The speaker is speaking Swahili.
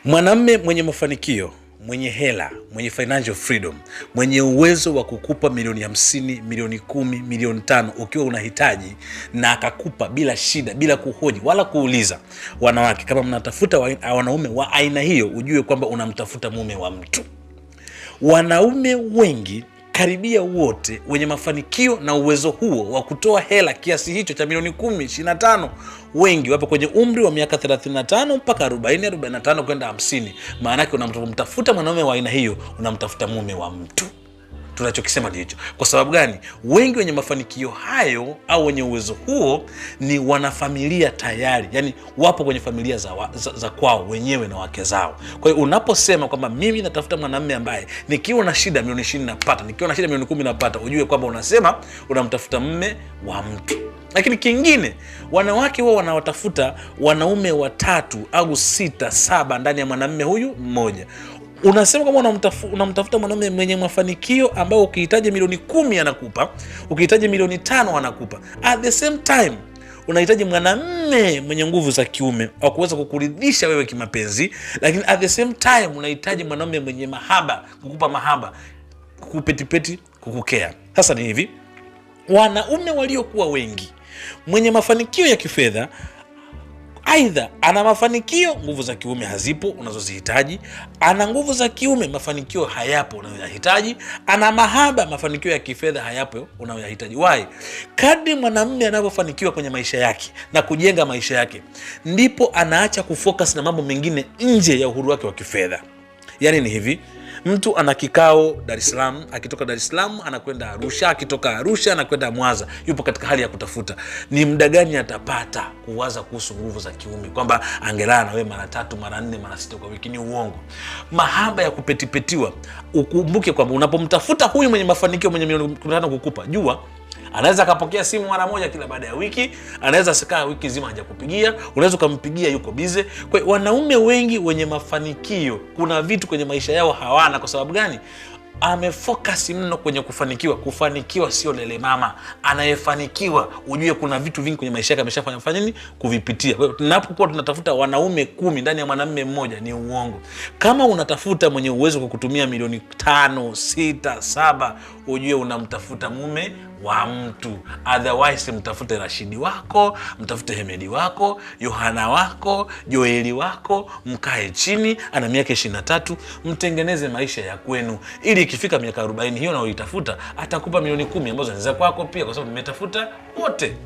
Mwanamume mwenye mafanikio, mwenye hela, mwenye financial freedom, mwenye uwezo wa kukupa milioni 50, milioni 10, milioni 5 ukiwa unahitaji, na akakupa bila shida, bila kuhoji wala kuuliza. Wanawake, kama mnatafuta wanaume wa aina hiyo, ujue kwamba unamtafuta mume wa mtu. Wanaume wengi karibia wote wenye mafanikio na uwezo huo wa kutoa hela kiasi hicho cha milioni 10, 25, wengi wapo kwenye umri wa miaka 35 mpaka 40, 45 kwenda 50. Maana yake unamtafuta mwanaume wa aina hiyo, unamtafuta mume wa mtu. Tunachokisema hicho. Kwa sababu gani? Wengi wenye mafanikio hayo au wenye uwezo huo ni wanafamilia tayari. Yani wapo kwenye familia za kwao wenyewe na wake zao. Kwa hiyo unaposema kwamba mimi natafuta mwanamume ambaye nikiwa na shida milioni 20 napata, nikiwa na shida milioni 10 napata, ujue kwamba unasema unamtafuta mume wa mtu. Lakini kingine, wanawake wao wanawatafuta wanaume 3 au 6, 7 ndani ya mwanamume huyu mmoja. Unasema kama unamtafuta mwanamume mwenye mafanikio ambao ukihitaji milioni 10 anakupa, ukihitaji milioni 5 anakupa. At the same time, unahitaji mwanamume mwenye nguvu za kiume au kuweza kukuridhisha wewe kimapenzi, lakini at the same time unahitaji mwanamume mwenye mahaba, kukupa mahaba, kukupetipeti, kukukea. Sasa ni hivi, wanaume waliokuwa wengi mwenye mafanikio ya kifedha, aidha ana mafanikio, nguvu za kiume hazipo unazozihitaji, ana nguvu za kiume, mafanikio hayapo unayoyahitaji, ana mahaba, mafanikio ya kifedha hayapo unayoyahitaji. Why? Kadri mwanamume anavyofanikiwa kwenye maisha yake na kujenga maisha yake, ndipo anaacha kufocus na mambo mengine nje ya uhuru wake wa kifedha. Yani ni hivi, mtu ana kikao Dar es Salaam, akitoka Dar es Salaam anakwenda Arusha, akitoka Arusha anakwenda Mwanza, yupo katika hali ya kutafuta ni muda gani atapata kuwaza kuhusu nguvu za kiume, kwamba angelala na wewe mara 3, mara 4, mara 6 kwa wiki. Ni uongo. Mahaba ya kupetipetiwa. Ukumbuke kwamba unapomtafuta huyu mwenye mafanikio, mwenye milioni 15 kukupa, jua anaweza akapokea simu mara moja kila baada ya wiki, anaweza sikaa wiki nzima hajakupigia, unaweza kumpigia yuko busy. Kwa hiyo wanaume wengi wenye mafanikio, kuna vitu kwenye maisha yao hawana. Kwa sababu gani? Amefocus mno kwenye kufanikiwa. Kufanikiwa sio lele mama. Anayefanikiwa, ujue kuna vitu vingi kwenye maisha yake ameshafanya nini? Kuvipitia. Kwa hiyo tunapokuwa tunatafuta wanaume 10 ndani ya mwanamume mmoja, ni uongo. Kama unatafuta mwenye uwezo kwa kutumia milioni 5, 6, 7, ujue unamtafuta mume wa mtu. Otherwise mtafute Rashidi wako, mtafute Hemedi wako, Yohana wako, Joeli wako, mkae chini, ana miaka 23, mtengeneze maisha ya kwenu, ili ikifika miaka 40 hiyo na uitafuta atakupa milioni 10 ambazo ni za kwako pia, kwa sababu mmetafuta wote.